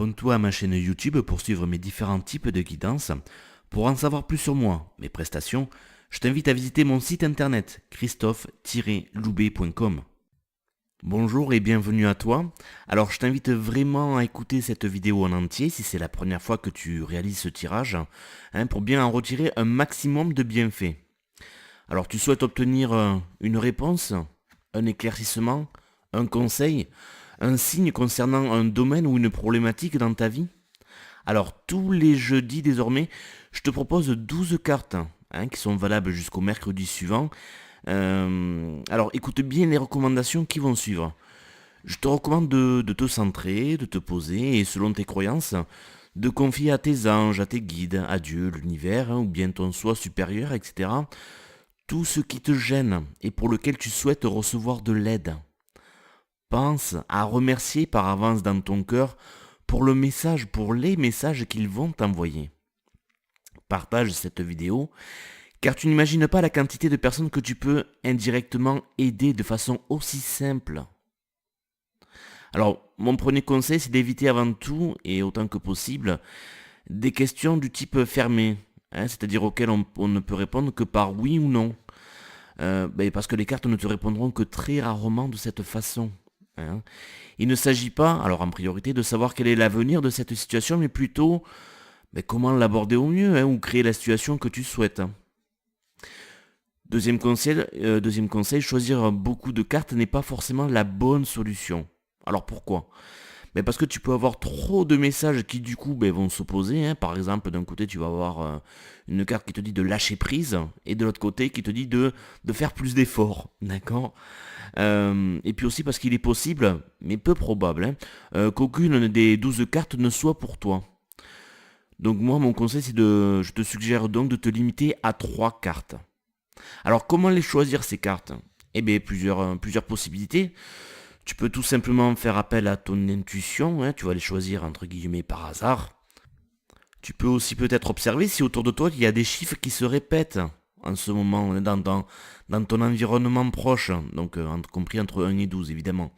abonne-toi à ma chaîne YouTube pour suivre mes différents types de guidances. Pour en savoir plus sur moi, mes prestations, je t'invite à visiter mon site internet christophe-loubet.com. Bonjour et bienvenue à toi. Alors je t'invite vraiment à écouter cette vidéo en entier si c'est la première fois que tu réalises ce tirage, pour bien en retirer un maximum de bienfaits. Alors tu souhaites obtenir une réponse, un éclaircissement, un conseil, un signe concernant un domaine ou une problématique dans ta vie? Alors tous les jeudis désormais, je te propose 12 cartes qui sont valables jusqu'au mercredi suivant. Alors écoute bien les recommandations qui vont suivre. Je te recommande de te centrer, de te poser et selon tes croyances, de confier à tes anges, à tes guides, à Dieu, l'univers, ou bien ton soi supérieur, etc. Tout ce qui te gêne et pour lequel tu souhaites recevoir de l'aide. Pense à remercier par avance dans ton cœur pour le message, pour les messages qu'ils vont t'envoyer. Partage cette vidéo, car tu n'imagines pas la quantité de personnes que tu peux indirectement aider de façon aussi simple. Alors, mon premier conseil, c'est d'éviter avant tout, et autant que possible, des questions du type fermé, c'est-à-dire auxquelles on ne peut répondre que par oui ou non. Parce que les cartes ne te répondront que très rarement de cette façon. Il ne s'agit pas, alors en priorité, de savoir quel est l'avenir de cette situation, mais plutôt comment l'aborder au mieux, ou créer la situation que tu souhaites. Deuxième conseil, choisir beaucoup de cartes n'est pas forcément la bonne solution. Alors pourquoi? Parce que tu peux avoir trop de messages qui du coup vont s'opposer. Par exemple, d'un côté tu vas avoir une carte qui te dit de lâcher prise et de l'autre côté qui te dit de faire plus d'efforts. D'accord? Et puis aussi parce qu'il est possible, mais peu probable, qu'aucune des 12 cartes ne soit pour toi. Donc moi mon conseil je te suggère donc de te limiter à 3 cartes. Alors comment les choisir ces cartes? Plusieurs possibilités. Tu peux tout simplement faire appel à ton intuition, tu vas les choisir entre guillemets par hasard. Tu peux aussi peut-être observer si autour de toi il y a des chiffres qui se répètent en ce moment dans ton environnement proche, donc compris entre 1 et 12 évidemment.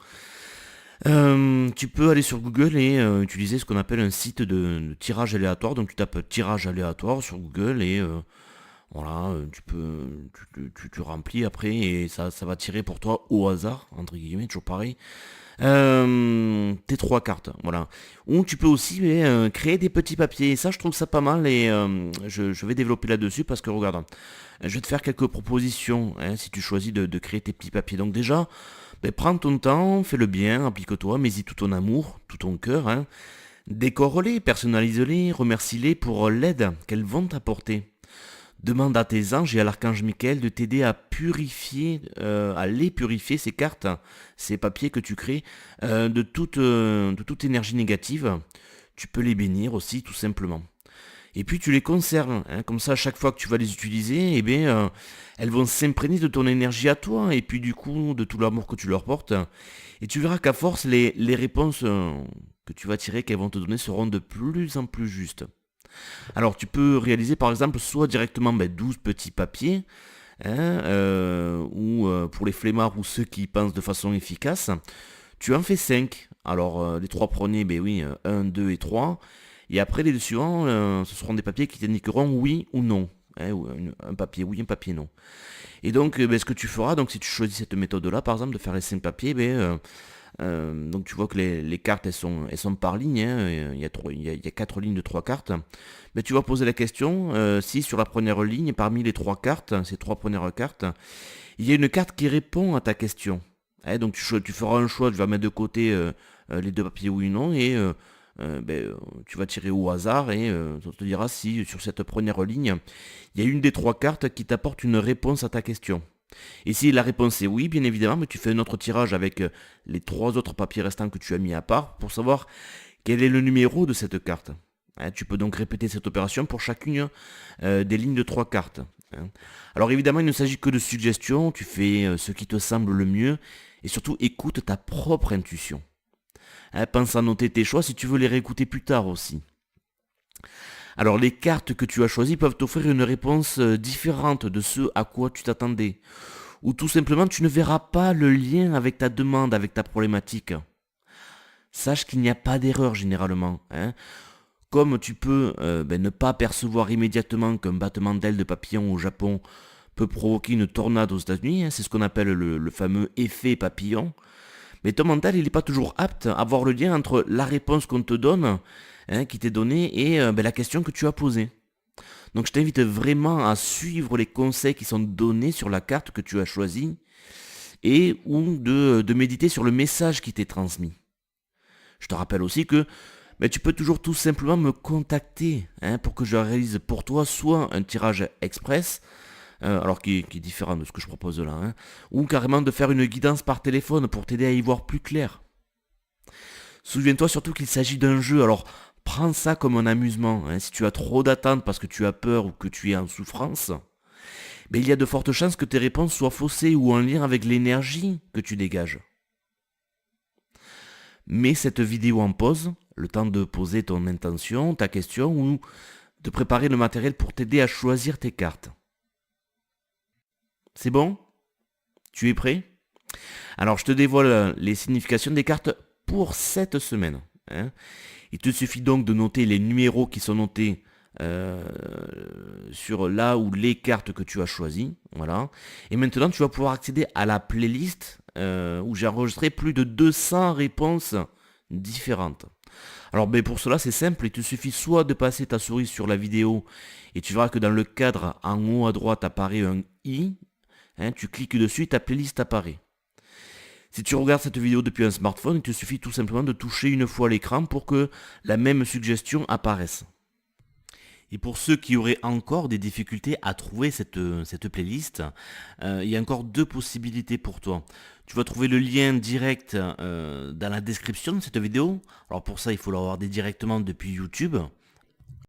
Tu peux aller sur Google et utiliser ce qu'on appelle un site de tirage aléatoire, donc tu tapes tirage aléatoire sur Google et voilà, tu remplis après et ça va tirer pour toi au hasard, entre guillemets, toujours pareil. Tes 3 cartes, voilà. Ou tu peux aussi créer des petits papiers. Et ça, je trouve ça pas mal et je vais développer là-dessus parce que regarde, je vais te faire quelques propositions si tu choisis de créer tes petits papiers. Donc déjà, prends ton temps, fais-le bien, applique-toi, mets-y tout ton amour, tout ton cœur. Décore-les, personnalise-les, remercie-les pour l'aide qu'elles vont t'apporter. Demande à tes anges et à l'archange Michael de t'aider à purifier, à les purifier, ces cartes, ces papiers que tu crées, de toute énergie négative. Tu peux les bénir aussi, tout simplement. Et puis tu les conserves, comme ça à chaque fois que tu vas les utiliser, elles vont s'imprégner de ton énergie à toi, et puis du coup de tout l'amour que tu leur portes. Et tu verras qu'à force, les réponses que tu vas tirer, qu'elles vont te donner, seront de plus en plus justes. Alors tu peux réaliser par exemple soit directement 12 petits papiers, ou pour les flemmards ou ceux qui pensent de façon efficace, tu en fais 5. Alors les 3 premiers, 1, 2 et 3. Et après les deux suivants, ce seront des papiers qui t'indiqueront oui ou non. Ou un papier oui, un papier non. Et donc ce que tu feras, donc si tu choisis cette méthode-là, par exemple, de faire les 5 papiers, donc tu vois que les cartes elles sont par ligne, il y a 4 lignes de 3 cartes. Tu vas poser la question si sur la première ligne, parmi les 3 cartes, ces 3 premières cartes, il y a une carte qui répond à ta question. Donc tu feras un choix, tu vas mettre de côté les 2 papiers oui ou non, et tu vas tirer au hasard et ça te dira si sur cette première ligne, il y a une des 3 cartes qui t'apporte une réponse à ta question. Et si la réponse est oui, bien évidemment, mais tu fais un autre tirage avec les 3 autres papiers restants que tu as mis à part pour savoir quel est le numéro de cette carte. Tu peux donc répéter cette opération pour chacune des lignes de 3 cartes. Alors évidemment, il ne s'agit que de suggestions, tu fais ce qui te semble le mieux, et surtout écoute ta propre intuition. Pense à noter tes choix si tu veux les réécouter plus tard aussi. Alors les cartes que tu as choisies peuvent t'offrir une réponse différente de ce à quoi tu t'attendais. Ou tout simplement tu ne verras pas le lien avec ta demande, avec ta problématique. sache qu'il n'y a pas d'erreur généralement, hein. Comme tu peux ne pas percevoir immédiatement qu'un battement d'aile de papillon au Japon peut provoquer une tornade aux États-Unis, hein, c'est ce qu'on appelle le fameux effet papillon, mais ton mental il n'est pas toujours apte à voir le lien entre la réponse qu'on te donne, hein, qui t'est donnée, et la question que tu as posée. Donc je t'invite vraiment à suivre les conseils qui sont donnés sur la carte que tu as choisie et ou de méditer sur le message qui t'est transmis. Je te rappelle aussi que tu peux toujours tout simplement me contacter, hein, pour que je réalise pour toi soit un tirage express, alors qui est différent de ce que je propose là, hein, ou carrément de faire une guidance par téléphone pour t'aider à y voir plus clair. Souviens-toi surtout qu'il s'agit d'un jeu, alors prends ça comme un amusement, hein. Si tu as trop d'attentes parce que tu as peur ou que tu es en souffrance, il y a de fortes chances que tes réponses soient faussées ou en lien avec l'énergie que tu dégages. Mets cette vidéo en pause, le temps de poser ton intention, ta question ou de préparer le matériel pour t'aider à choisir tes cartes. C'est bon? Tu es prêt? Alors je te dévoile les significations des cartes pour cette semaine, hein. Il te suffit donc de noter les numéros qui sont notés sur là ou les cartes que tu as choisies. Voilà. Et maintenant, tu vas pouvoir accéder à la playlist où j'ai enregistré plus de 200 réponses différentes. Alors pour cela, c'est simple, il te suffit soit de passer ta souris sur la vidéo et tu verras que dans le cadre, en haut à droite, apparaît un i. Hein, tu cliques dessus et ta playlist apparaît. Si tu regardes cette vidéo depuis un smartphone, il te suffit tout simplement de toucher une fois l'écran pour que la même suggestion apparaisse. Et pour ceux qui auraient encore des difficultés à trouver cette playlist, il y a encore deux possibilités pour toi. Tu vas trouver le lien direct dans la description de cette vidéo. Alors pour ça, il faut l'avoir directement depuis YouTube.